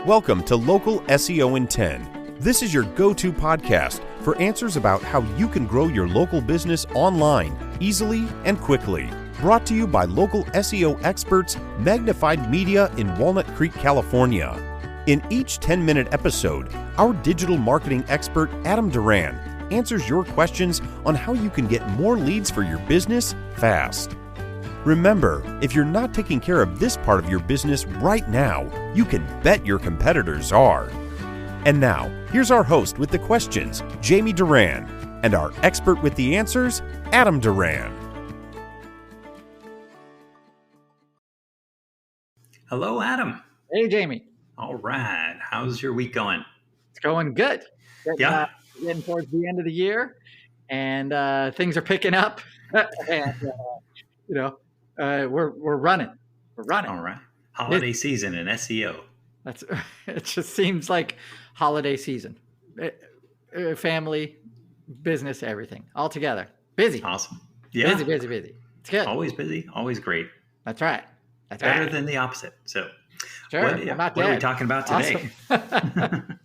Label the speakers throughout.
Speaker 1: Welcome to Local SEO in 10. This is your go-to podcast for answers about how you can grow your local business online easily and quickly. Brought to you by local SEO experts Magnified Media in Walnut Creek, California. In each 10-minute episode, our digital marketing expert Adam Duran answers your questions on how you can get more leads for your business fast. Remember, if you're not taking care of this part of your business right now, you can bet your competitors are. And now, here's our host with the questions, Jamie Duran, and our expert with the answers, Adam Duran.
Speaker 2: Hello, Adam.
Speaker 3: Hey, Jamie.
Speaker 2: All right. How's your week going?
Speaker 3: It's going good. Getting towards the end of the year, and things are picking up. and we're running. We're running.
Speaker 2: All right. Holiday season in SEO.
Speaker 3: It just seems like holiday season. Family, business, everything all together. Busy.
Speaker 2: Awesome. Yeah.
Speaker 3: Busy. It's good.
Speaker 2: Always busy. Always great.
Speaker 3: That's right.
Speaker 2: Better than the opposite. So,
Speaker 3: sure.
Speaker 2: What are we talking about today?
Speaker 3: Awesome.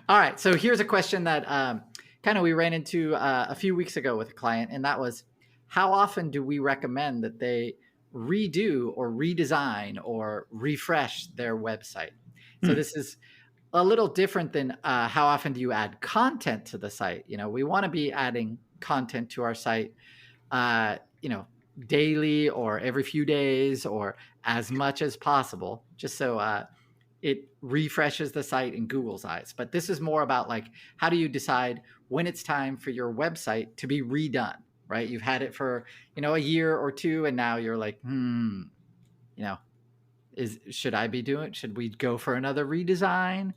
Speaker 3: All right. So here's a question that kind of we ran into a few weeks ago with a client, and that was, how often do we recommend that they redo or redesign or refresh their website? So this is a little different than how often do you add content to the site? We want to be adding content to our site, daily or every few days or as much as possible, just so it refreshes the site in Google's eyes. But this is more about like, how do you decide when it's time for your website to be redone, right? You've had it for, a year or two, and now you're like, should we go for another redesign?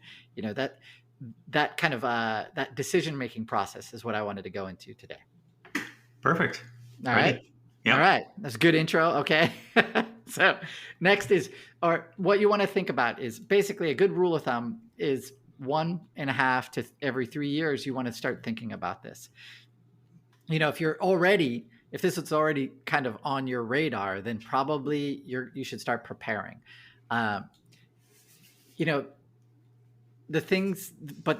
Speaker 3: That kind of that decision-making process is what I wanted to go into today.
Speaker 2: Perfect.
Speaker 3: All right. Yep. All right. That's a good intro. Okay. So next or what you want to think about is basically a good rule of thumb is 1.5 to every 3 years, you want to start thinking about this. If this is already kind of on your radar, then probably you should start preparing. But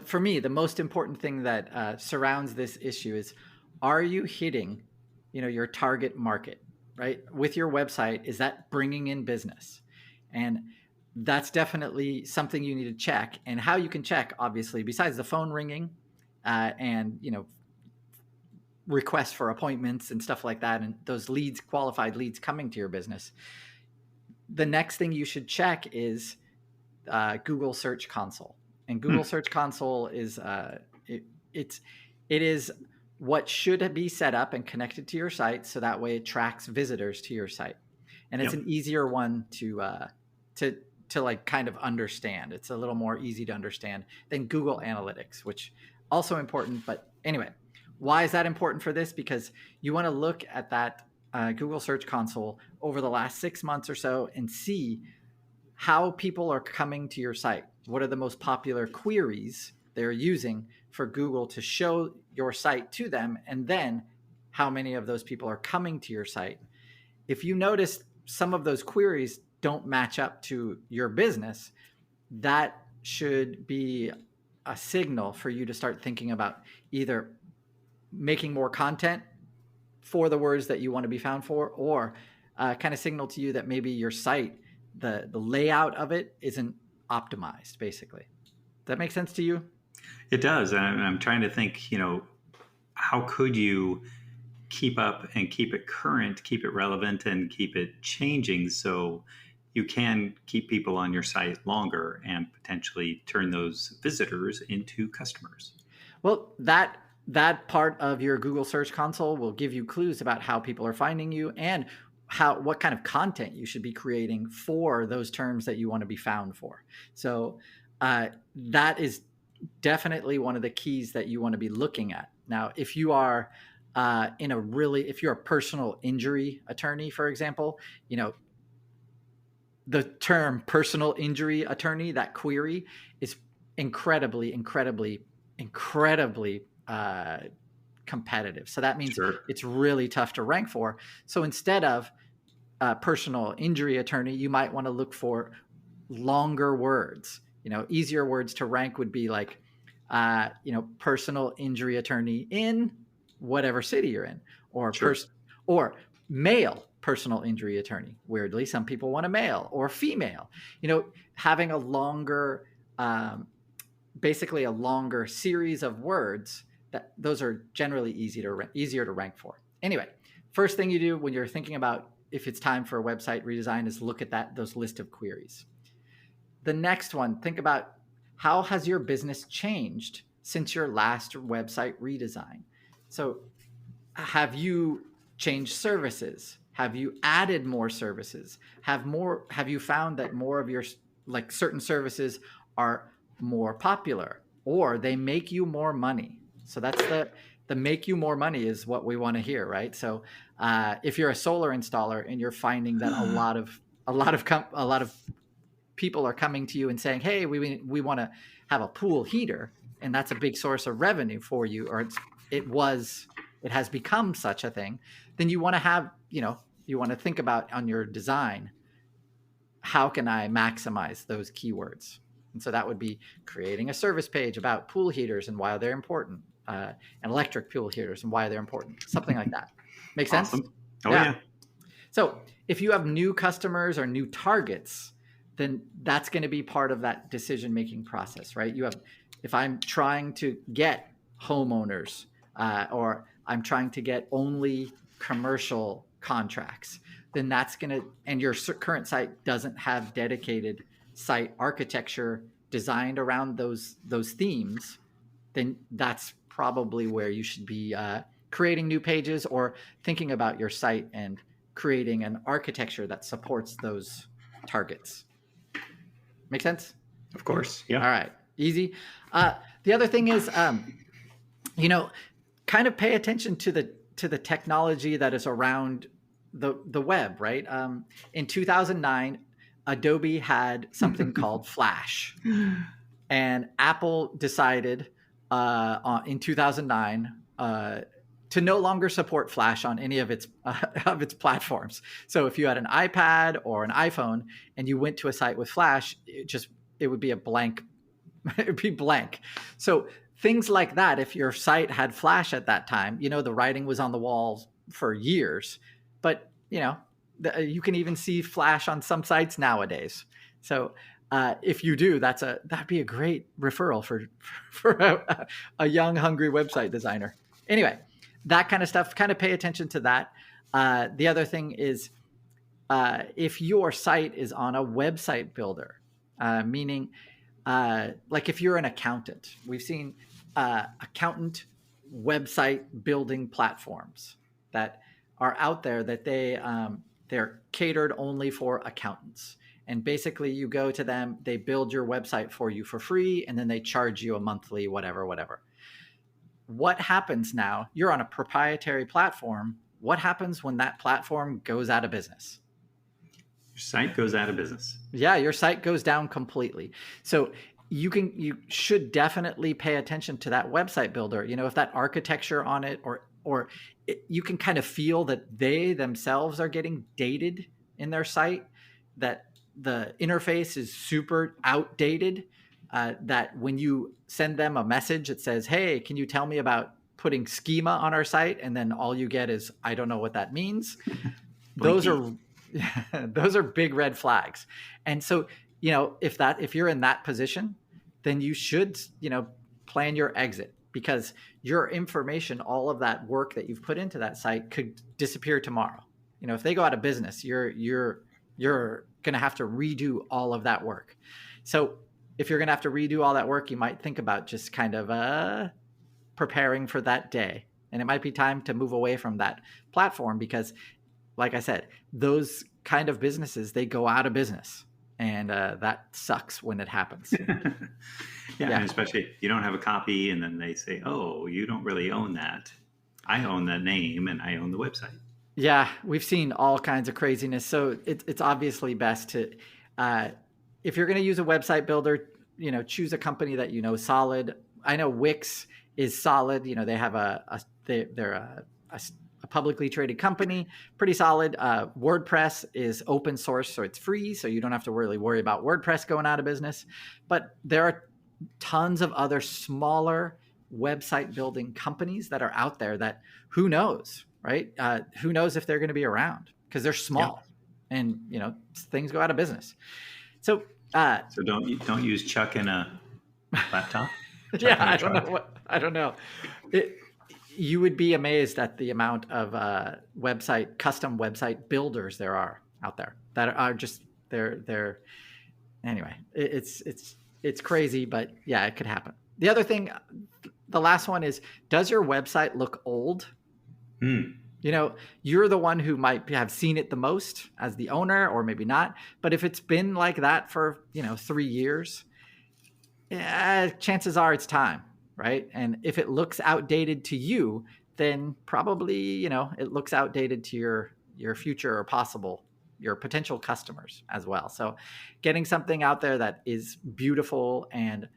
Speaker 3: for me, the most important thing that surrounds this issue is, are you hitting, your target market, right? With your website, is that bringing in business? And that's definitely something you need to check. And how you can check, obviously, besides the phone ringing and, requests for appointments and stuff like that, and those leads, qualified leads coming to your business. The next thing you should check is Google Search Console. And Google Search Console is it is what should be set up and connected to your site, so that way it tracks visitors to your site. And it's an easier one to like kind of understand. It's a little more easy to understand than Google Analytics, which also important. But anyway, why is that important for this? Because you want to look at that Google Search Console over the last 6 months or so and see how people are coming to your site. What are the most popular queries they're using for Google to show your site to them? And then how many of those people are coming to your site? If you notice some of those queries don't match up to your business, that should be a signal for you to start thinking about either making more content for the words that you want to be found for, or kind of signal to you that maybe your site, the layout of it isn't optimized, basically. Does that make sense to you?
Speaker 2: It does. I'm trying to think, how could you keep up and keep it current, keep it relevant, and keep it changing so you can keep people on your site longer and potentially turn those visitors into customers?
Speaker 3: Well, that part of your Google Search Console will give you clues about how people are finding you and what kind of content you should be creating for those terms that you want to be found for. So that is definitely one of the keys that you want to be looking at. Now, if you are if you're a personal injury attorney, for example, the term personal injury attorney, that query is incredibly competitive. So that means It's really tough to rank for. So instead of personal injury attorney, you might want to look for longer words, Easier words to rank would be like, personal injury attorney in whatever city you're in, or
Speaker 2: Sure.
Speaker 3: or male personal injury attorney. Weirdly, some people want a male or female. Having a longer, basically a longer series of words, that those are generally easier to rank for. Anyway, first thing you do when you're thinking about if it's time for a website redesign is look at those list of queries. The next one, think about how has your business changed since your last website redesign? So have you changed services? Have you added more services? Have you found that more of your certain services are more popular, or they make you more money? So that's the make you more money is what we want to hear, right? So if you're a solar installer and you're finding that a lot of people are coming to you and saying, hey, we want to have a pool heater, and that's a big source of revenue for you, or it has become such a thing, then you want to have, you want to think about on your design, how can I maximize those keywords? And so that would be creating a service page about pool heaters and why they're important, and electric pool heaters and why they're important, something like that. Make sense?
Speaker 2: Awesome. Oh yeah.
Speaker 3: So if you have new customers or new targets, then that's going to be part of that decision-making process, right? If I'm trying to get homeowners, or I'm trying to get only commercial contracts, then that's going to, and your current site doesn't have dedicated site architecture designed around those themes, then that's probably where you should be creating new pages or thinking about your site and creating an architecture that supports those targets. Make sense?
Speaker 2: Of course. Yeah.
Speaker 3: All right. Easy. The other thing is, kind of pay attention to the technology that is around the web, right? In 2009, Adobe had something called Flash, and Apple decided in 2009 to no longer support Flash on any of its platforms. So if you had an iPad or an iPhone and you went to a site with Flash, it would be a blank. It would be blank. So things like that, if your site had Flash at that time, the writing was on the walls for years, but you can even see Flash on some sites nowadays. So if you do, that'd be a great referral for a young, hungry website designer. Anyway, that kind of stuff, kind of pay attention to that. The other thing is, if your site is on a website builder, meaning like if you're an accountant, we've seen accountant website building platforms that are out there that they're catered only for accountants. And basically you go to them, they build your website for you for free, and then they charge you a monthly, whatever. What happens now? You're on a proprietary platform. What happens when that platform goes out of business?
Speaker 2: Your site goes out of business.
Speaker 3: Yeah, your site goes down completely. So you should definitely pay attention to that website builder. If that architecture on it, or you can kind of feel that they themselves are getting dated in their site, that the interface is super outdated, that when you send them a message that says, hey, can you tell me about putting schema on our site? And then all you get is, I don't know what that means. Those are big red flags. And so, if you're in that position, then you should, plan your exit, because your information, all of that work that you've put into that site could disappear tomorrow. If they go out of business, you're going to have to redo all of that work. So if you're going to have to redo all that work, you might think about just kind of preparing for that day. And it might be time to move away from that platform because, like I said, those kind of businesses, they go out of business. And that sucks when it happens.
Speaker 2: Yeah, and especially if you don't have a copy and then they say, oh, you don't really own that. I own the name and I own the website.
Speaker 3: Yeah, we've seen all kinds of craziness. So it's obviously best to, if you're going to use a website builder, choose a company that is solid. I know Wix is solid. They have they're a publicly traded company, pretty solid. WordPress is open source, so it's free, so you don't have to really worry about WordPress going out of business. But there are tons of other smaller website building companies that are out there that who knows, right? Who knows if they're going to be around because they're small, and things go out of business. So
Speaker 2: don't use Chuck in a laptop.
Speaker 3: Yeah, I don't know. You would be amazed at the amount of custom website builders there are out there that are just they're anyway. It's crazy, but yeah, it could happen. The other thing, the last one is, does your website look old? You're the one who might have seen it the most as the owner, or maybe not. But if it's been like that for 3 years, chances are it's time, right? And if it looks outdated to you, then probably it looks outdated to your future or your potential customers as well. So getting something out there that is beautiful and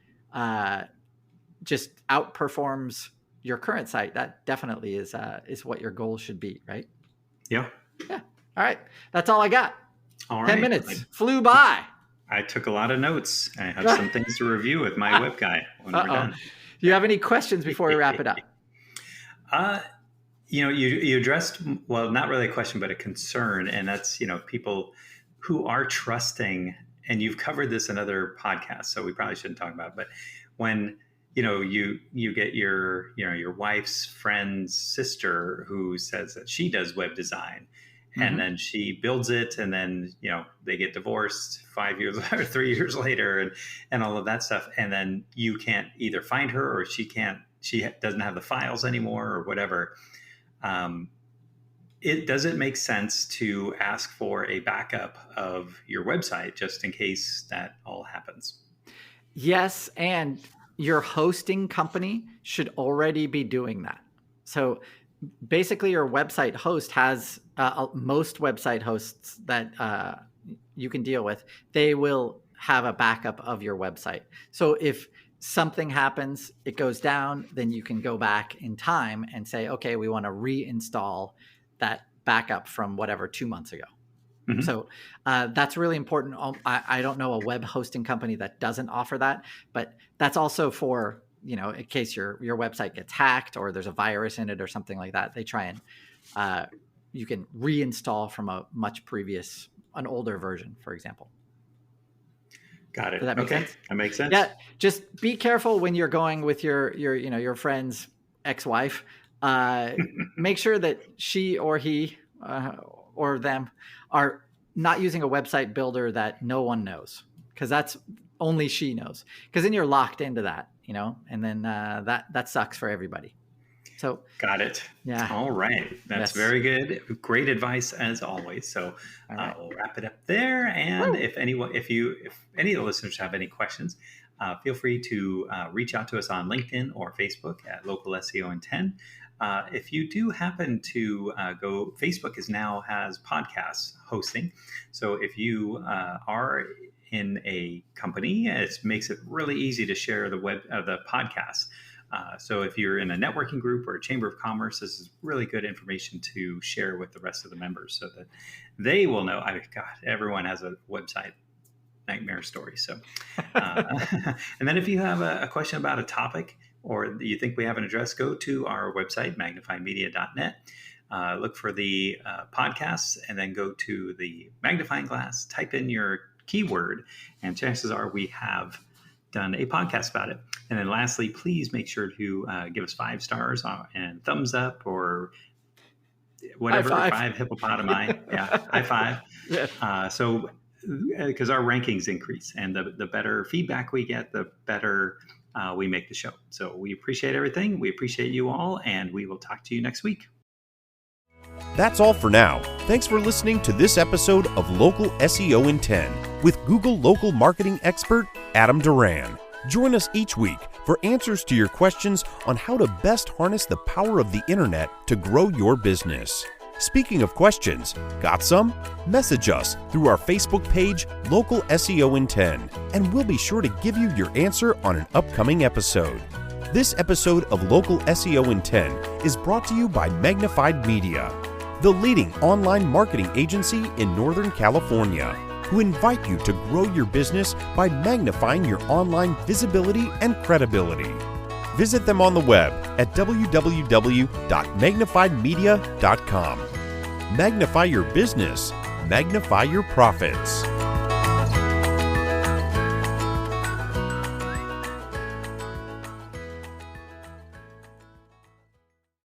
Speaker 3: just outperforms your current site, that definitely is what your goal should be, right?
Speaker 2: Yeah.
Speaker 3: All right. That's all I got.
Speaker 2: All right.
Speaker 3: 10 minutes flew by.
Speaker 2: I took a lot of notes. I have some things to review with my web guy when we're done.
Speaker 3: Do you have any questions before we wrap it up?
Speaker 2: You addressed, well, not really a question, but a concern. And that's, people who are trusting, and you've covered this in other podcasts, so we probably shouldn't talk about it. But when, you get your wife's friend's sister who says that she does web design, and then she builds it, and then, they get divorced 5 years or 3 years later, and all of that stuff. And then you can't either find her, or she doesn't have the files anymore, or whatever. Does it make sense to ask for a backup of your website just in case that all happens?
Speaker 3: Yes. And your hosting company should already be doing that. So basically your website host has most website hosts that you can deal with. They will have a backup of your website. So if something happens, it goes down, then you can go back in time and say, okay, we want to reinstall that backup from whatever 2 months ago. So that's really important. I don't know a web hosting company that doesn't offer that, but that's also for, in case your website gets hacked or there's a virus in it or something like that. They try and you can reinstall from an older version, for example.
Speaker 2: Got it.
Speaker 3: Does that make sense?
Speaker 2: That makes sense.
Speaker 3: Yeah. Just be careful when you're going with your friend's ex-wife. Make sure that she or he or them are not using a website builder that no one knows, because that's only she knows. Because then you're locked into that, and then that sucks for everybody. So
Speaker 2: got it.
Speaker 3: Yeah.
Speaker 2: All right. That's very good. Great advice as always. So we'll wrap it up there. And if any of the listeners have any questions, feel free to reach out to us on LinkedIn or Facebook at Local SEO in 10. If you do happen to go, Facebook now has podcasts hosting. So if you are in a company, it makes it really easy to share the podcast. So if you're in a networking group or a chamber of commerce, this is really good information to share with the rest of the members so that they will know. Everyone has a website nightmare story. So, and then if you have a question about a topic or you think we haven't addressed, go to our website, magnifiedmedia.net. Look for the podcasts and then go to the magnifying glass, type in your keyword, and chances are we have done a podcast about it. And then lastly, please make sure to give us 5 stars and thumbs up or whatever. 5 hippopotami. Yeah, high 5. Yeah. So because our rankings increase, and the better feedback we get, the better we make the show. So we appreciate everything. We appreciate you all, and we will talk to you next week.
Speaker 1: That's all for now. Thanks for listening to this episode of Local SEO in 10 with Google local marketing expert Adam Duran. Join us each week for answers to your questions on how to best harness the power of the internet to grow your business. Speaking of questions, got some? Message us through our Facebook page, Local SEO in 10, and we'll be sure to give you your answer on an upcoming episode. This episode of Local SEO in 10 is brought to you by Magnified Media, the leading online marketing agency in Northern California, who invite you to grow your business by magnifying your online visibility and credibility. Visit them on the web at www.magnifiedmedia.com. Magnify your business, magnify your profits.